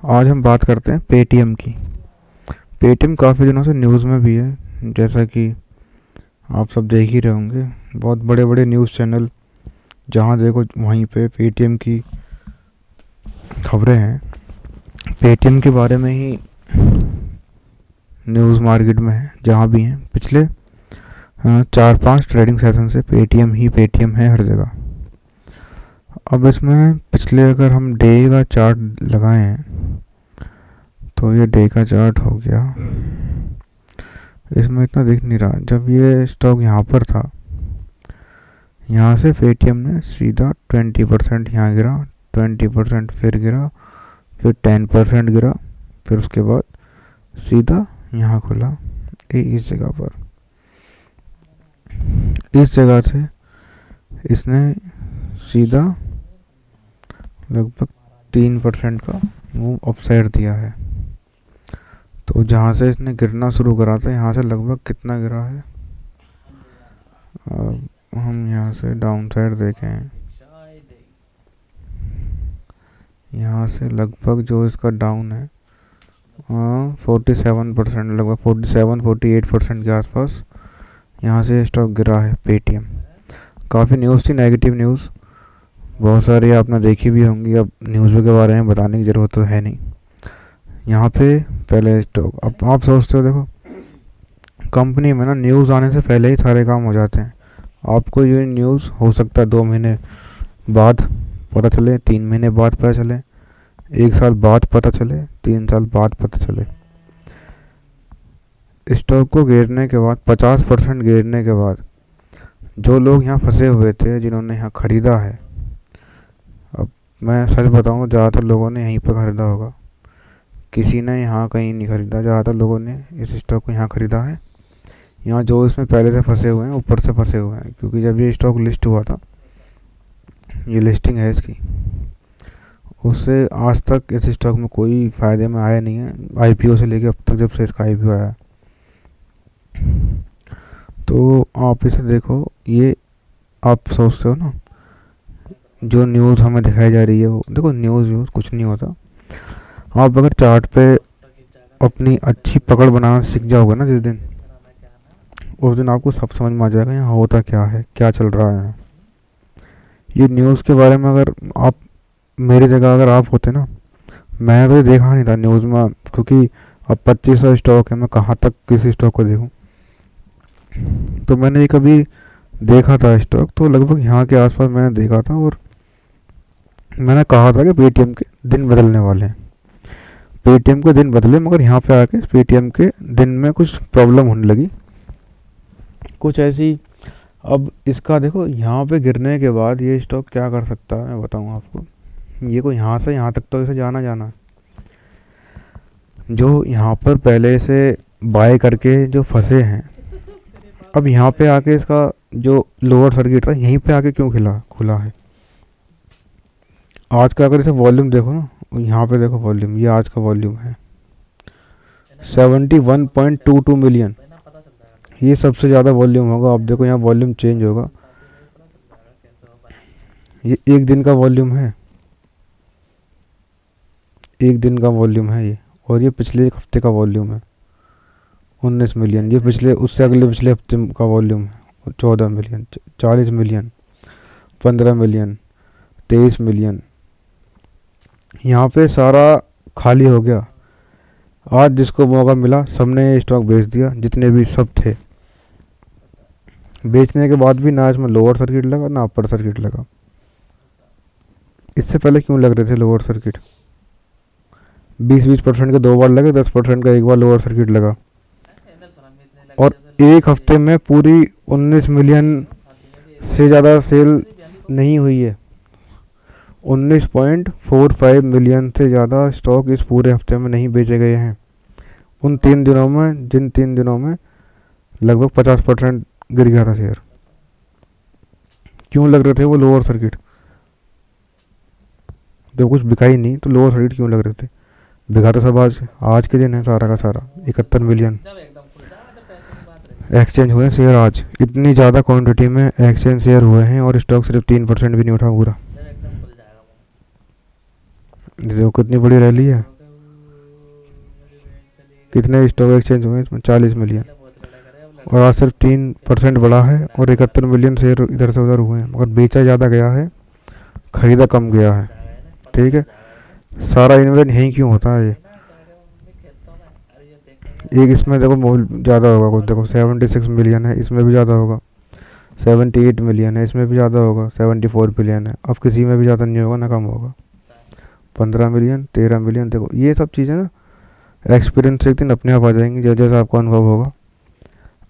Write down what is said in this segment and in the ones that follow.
आज हम बात करते हैं पेटीएम की। पेटीएम काफ़ी दिनों से न्यूज़ में भी है, जैसा कि आप सब देख ही रहे होंगे। बहुत बड़े बड़े न्यूज़ चैनल जहाँ देखो वहीं पे पेटीएम की खबरें हैं। पेटीएम के बारे में ही न्यूज़ मार्केट में है, जहाँ भी हैं। पिछले 4-5 ट्रेडिंग सेशन से पेटीएम है हर जगह। अब इसमें पिछले अगर हम डे का चार्ट लगाए हैं तो ये डे का चार्ट हो गया। इसमें इतना दिख नहीं रहा। जब ये स्टॉक यहाँ पर था, यहाँ से पेटीएम ने सीधा 20% यहाँ गिरा, 20% फिर गिरा, फिर 10% गिरा, फिर उसके बाद सीधा यहाँ खुला इस जगह पर। इस जगह से इसने सीधा लगभग 3% का मूव अपसाइड दिया है। तो जहाँ से इसने गिरना शुरू करा था, यहाँ से लगभग कितना गिरा है, हम यहाँ से डाउन साइड देखें, यहाँ से लगभग जो इसका डाउन है 47%, लगभग 47-48% के आसपास यहाँ से स्टॉक गिरा है पेटीएम। काफ़ी न्यूज़ थी, नेगेटिव न्यूज़ बहुत सारी आपने देखी भी होंगी। अब न्यूज़ों के बारे में बताने की ज़रूरत तो है नहीं। यहाँ पे पहले स्टॉक, अब आप सोचते हो, देखो कंपनी में ना न्यूज़ आने से पहले ही सारे काम हो जाते हैं। आपको ये न्यूज़ हो सकता है 2 महीने बाद पता चले, 3 महीने बाद पता चले, 1 साल बाद पता चले, 3 साल बाद पता चले। स्टॉक को गिरने के बाद, 50% गिरने के बाद, जो लोग यहाँ फंसे हुए थे, जिन्होंने यहाँ ख़रीदा है, अब मैं सच बताऊँ, ज़्यादातर लोगों ने यहीं पर ख़रीदा होगा। किसी ने यहाँ कहीं नहीं ख़रीदा, ज़्यादातर लोगों ने इस स्टॉक को यहाँ ख़रीदा है। यहाँ जो इसमें पहले से फंसे हुए हैं, ऊपर से फंसे हुए हैं, क्योंकि जब ये स्टॉक लिस्ट हुआ था, ये लिस्टिंग है इसकी, उससे आज तक इस स्टॉक में कोई फ़ायदे में आया नहीं है। आईपीओ से लेके अब तक, जब से इसका आईपीओ आया। तो आप इसे देखो, ये आप सोचते हो ना, जो न्यूज़ हमें दिखाई जा रही है, वो देखो, न्यूज़ कुछ नहीं होता। आप अगर चार्ट पे अपनी अच्छी पकड़ बनाना सीख जाओगे ना जिस दिन, उस दिन आपको सब समझ में आ जाएगा यहाँ होता क्या है, क्या चल रहा है। ये न्यूज़ के बारे में अगर आप मेरी जगह अगर आप होते ना, मैंने तो ये देखा नहीं था न्यूज़ में, क्योंकि अब 2500 स्टॉक है, मैं कहाँ तक किसी स्टॉक को देखूं। तो मैंने ये कभी देखा था स्टॉक, तो लगभग यहाँ के आसपास मैंने देखा था, और मैंने कहा था कि पेटीएम के दिन बदलने वाले हैं। पेटीएम के दिन बदले, मगर यहाँ पे आके पेटीएम के दिन में कुछ प्रॉब्लम होने लगी, कुछ ऐसी। अब इसका देखो, यहाँ पे गिरने के बाद ये स्टॉक क्या कर सकता है, मैं बताऊँ आपको। ये को यहाँ से यहाँ तक तो इसे जाना जाना, जो यहाँ पर पहले से बाय करके जो फंसे हैं, अब यहाँ पे आके इसका जो लोअर सर्किट था, यहीं पे आके क्यों खुला है। आज का अगर इसे वॉल्यूम देखो ना, यहाँ पे देखो वॉल्यूम, ये आज का वॉल्यूम है 71.22 मिलियन। ये सबसे ज़्यादा वॉल्यूम होगा। अब देखो यहाँ वॉल्यूम चेंज होगा, ये एक दिन का वॉल्यूम है, एक दिन का वॉल्यूम है ये। और ये पिछले एक हफ्ते का वॉल्यूम है 19 मिलियन। ये पिछले, उससे अगले पिछले हफ्ते का वॉल्यूम है 14 मिलियन, 40 मिलियन, 15 मिलियन, 23 मिलियन। यहाँ पे सारा खाली हो गया। आज जिसको मौका मिला, सबने स्टॉक बेच दिया, जितने भी सब थे। बेचने के बाद भी ना इसमें लोअर सर्किट लगा, ना अपर सर्किट लगा। इससे पहले क्यों लग रहे थे लोअर सर्किट? 20% के 2 बार लगे, 10% का एक बार लोअर सर्किट लगा। और एक हफ्ते में पूरी 19 मिलियन से ज़्यादा सेल नहीं हुई है। 19.45 मिलियन से ज़्यादा स्टॉक इस पूरे हफ्ते में नहीं बेचे गए हैं। उन 3 दिनों में, जिन 3 दिनों में लगभग 50% गिर गया था शेयर। क्यों लग रहे थे वो लोअर सर्किट? जब कुछ बिका ही नहीं तो लोअर सर्किट क्यों लग रहे थे? बिका तो सब आज के दिन है सारा का सारा। 71 मिलियन एक्सचेंज हुए शेयर आज। इतनी ज़्यादा क्वांटिटी में एक्सचेंज शेयर हुए हैं और स्टॉक सिर्फ 3% भी नहीं उठा पूरा। देखो कितनी बड़ी रैली है। कितने स्टॉक एक्सचेंज हुए इसमें? 40 मिलियन। और आज सिर्फ 3% बढ़ा है और 71 मिलियन शेयर इधर से उधर हुए हैं, मगर बेचा ज़्यादा गया है, खरीदा कम गया है। ठीक है, सारा इन्वेस्ट यहीं क्यों होता है? ये एक इसमें देखो मोल ज़्यादा होगा कुछ, देखो 76 मिलियन है, इसमें भी ज़्यादा होगा। 78 मिलियन है, इसमें भी ज़्यादा होगा। 74 मिलियन है, अब किसी में भी ज़्यादा नहीं होगा ना कम होगा। 15 मिलियन, 13 मिलियन, देखो ये सब चीज़ें ना एक्सपीरियंस एक दिन अपने आप आ जाएंगी जैसे जैसे आपको अनुभव होगा।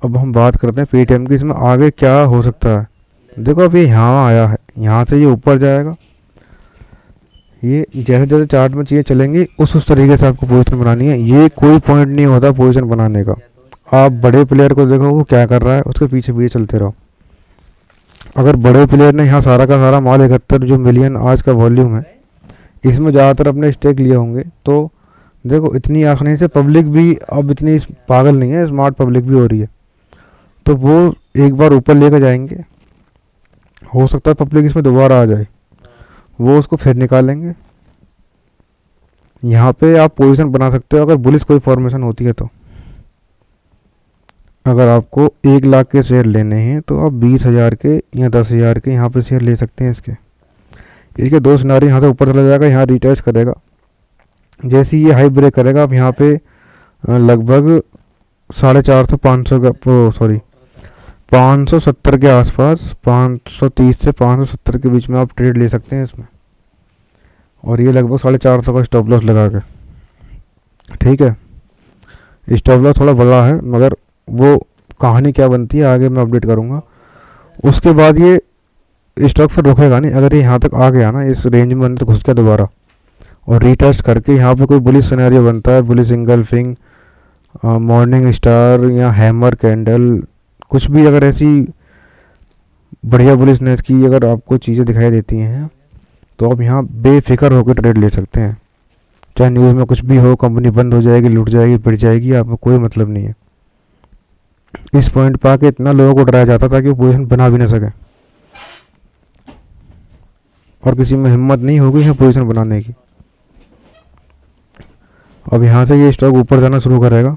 अब हम बात करते हैं पेटीएम की, इसमें आगे क्या हो सकता है। देखो अब ये यहाँ आया है, यहाँ से ये ऊपर जाएगा। ये जैसे जैसे चार्ट में चीज़ें चलेंगी उस तरीके से आपको पोजीशन बनानी है। ये कोई पॉइंट नहीं होता पोजीशन बनाने का। आप बड़े प्लेयर को देखो वो क्या कर रहा है, उसके पीछे पीछे चलते रहो। अगर बड़े प्लेयर ने यहाँ सारा का सारा माल 71 जो मिलियन आज का वॉल्यूम है, इसमें ज़्यादातर अपने स्टेक लिए होंगे, तो देखो इतनी आसानी से पब्लिक भी अब इतनी पागल नहीं है, स्मार्ट पब्लिक भी हो रही है, तो वो एक बार ऊपर लेकर जाएंगे। हो सकता है पब्लिक इसमें दोबारा आ जाए, वो उसको फिर निकालेंगे। यहाँ पे आप पोजीशन बना सकते हो अगर बुलिश कोई फॉर्मेशन होती है तो। अगर आपको 1 लाख के शेयर लेने हैं तो आप 20,000 के या 10,000 के यहाँ पे शेयर ले सकते हैं। इसके दो सिनारी, यहाँ से ऊपर चला जाएगा, यहाँ रिटेस्ट करेगा, जैसे ही ये हाई ब्रेक करेगा आप यहाँ पे लगभग 450 500 का सॉरी 570 के आसपास, 530 से 570 के बीच में आप ट्रेड ले सकते हैं इसमें। और ये लगभग 450 का स्टॉप लॉस लगा के। ठीक है, स्टॉप लॉस थोड़ा बड़ा है, मगर वो कहानी क्या बनती है आगे मैं अपडेट करूँगा। उसके बाद ये स्टॉक फिर रुकेगा नहीं। अगर ये यहाँ तक आ गया ना, इस रेंज में अंदर घुस गया दोबारा और रीटेस्ट करके यहाँ पे कोई बुलिश सिनेरियो बनता है, बुलिश इंगल्फिंग, मॉर्निंग स्टार या हैमर कैंडल, कुछ भी अगर ऐसी बढ़िया बुलिशनेस की अगर आपको चीज़ें दिखाई देती हैं तो आप यहाँ बेफिक्र होकर ट्रेड ले सकते हैं। चाहे न्यूज़ में कुछ भी हो, कंपनी बंद हो जाएगी, लूट जाएगी, पिट जाएगी, आपको कोई मतलब नहीं है। इस पॉइंट पर आके इतना लोगों को डराया जाता था कि वो पोजीशन बना भी ना सके, और किसी में हिम्मत नहीं होगी यहाँ पोजीशन बनाने की। अब यहाँ से ये स्टॉक ऊपर जाना शुरू करेगा।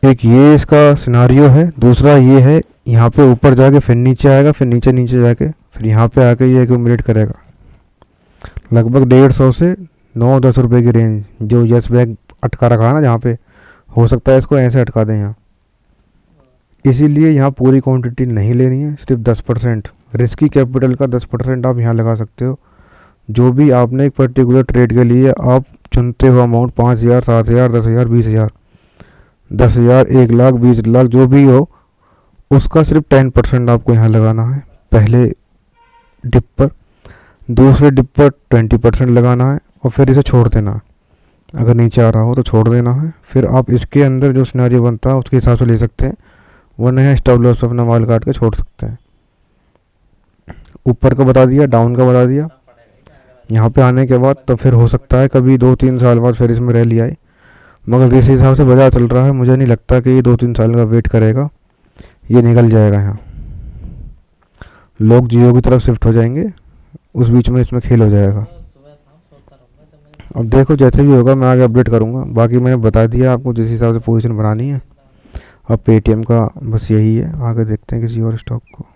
एक ये इसका सिनारियो है, दूसरा ये है यहाँ पे ऊपर जाके फिर नीचे आएगा, फिर नीचे नीचे जाके फिर यहाँ पे आके ये एक्यूमुलेट करेगा लगभग 150 से 9-10 रुपये की रेंज। जो यस बैंक अटका रखा है ना, जहाँ पे हो सकता है इसको ऐसे अटका दें यहाँ। इसीलिए यहाँ पूरी क्वांटिटी नहीं लेनी है, सिर्फ 10% रिस्की कैपिटल का 10% आप यहाँ लगा सकते हो। जो भी आपने एक पर्टिकुलर ट्रेड के लिए आप चुनते हो अमाउंट, 5,000, 7,000, 10,000, 20,000, 10,000, 1 लाख, 20 लाख, जो भी हो, उसका सिर्फ 10% आपको यहाँ लगाना है पहले डिप पर। दूसरे डिप पर 20% लगाना है और फिर इसे छोड़ देना है। अगर नीचे आ रहा हो तो छोड़ देना है। फिर आप इसके अंदर जो सिनेरियो बनता है उसके हिसाब से ले सकते हैं, वरना यहाँ स्टॉप लॉस अपना माल काट के छोड़ सकते हैं। ऊपर का बता दिया, डाउन का बता दिया। यहाँ पे आने के बाद तो फिर हो सकता है कभी 2-3 साल बाद फिर इसमें रैली आए, मगर जिस हिसाब से बाजार चल रहा है मुझे नहीं लगता कि ये 2-3 साल का वेट करेगा, ये निकल जाएगा। यहाँ लोग जियो की तरफ शिफ्ट हो जाएंगे, उस बीच में इसमें खेल हो जाएगा। अब देखो जैसे भी होगा मैं आगे अपडेट करूँगा। बाकी मैंने बता दिया आपको जिस हिसाब से पोजीशन बनानी है। अब पेटीएम का बस यही है, आगे देखते हैं किसी और स्टॉक को।